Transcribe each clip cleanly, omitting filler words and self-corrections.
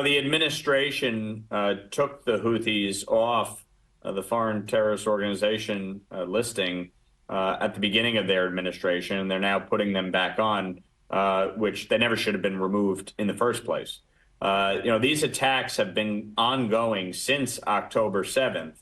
The administration took the Houthis off the foreign terrorist organization listing at the beginning of their administration, and they're now putting them back on, which they never should have been removed in the first place. These attacks have been ongoing since October 7th,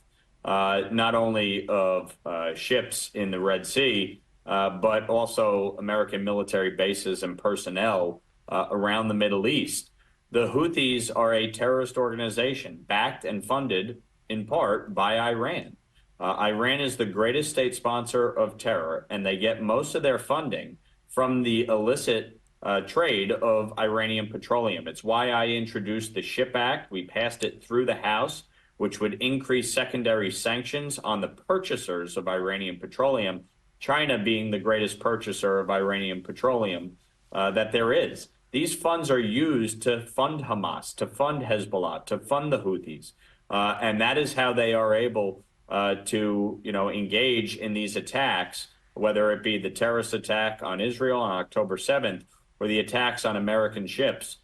not only of ships in the Red Sea, but also American military bases and personnel around the Middle East. The Houthis are a terrorist organization backed and funded in part by Iran. Iran is the greatest state sponsor of terror, and they get most of their funding from the illicit trade of Iranian petroleum. It's why I introduced the SHIP Act. We passed it through the House, which would increase secondary sanctions on the purchasers of Iranian petroleum, China being the greatest purchaser of Iranian petroleum that there is. These funds are used to fund Hamas, to fund Hezbollah, to fund the Houthis. And that is how they are able to, engage in these attacks, whether it be the terrorist attack on Israel on October 7th or the attacks on American ships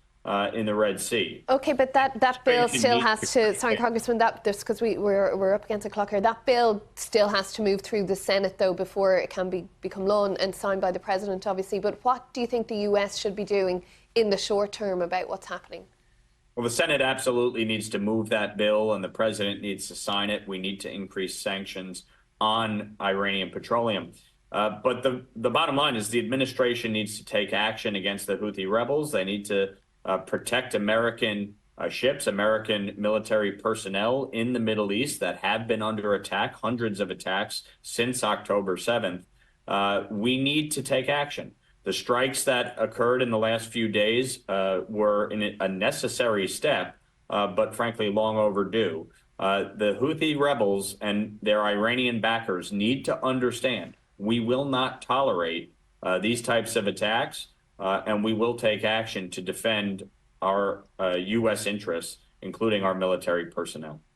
in the Red Sea. Okay, but that bill still has to, sorry, Congressman, just because we're up against the clock here, that bill still has to move through the Senate, though, before it can become law and signed by the President, obviously. But what do you think the US should be doing in the short term about what's happening? Well, the Senate absolutely needs to move that bill, and the President needs to sign it. We need to increase sanctions on Iranian petroleum. But the bottom line is the administration needs to take action against the Houthi rebels. They need to protect American ships, American military personnel in the Middle East that have been under attack, hundreds of attacks since October 7th. We need to take action. The strikes that occurred in the last few days were a necessary step, but frankly, long overdue. The Houthi rebels and their Iranian backers need to understand we will not tolerate these types of attacks, and we will take action to defend our U.S. interests, including our military personnel.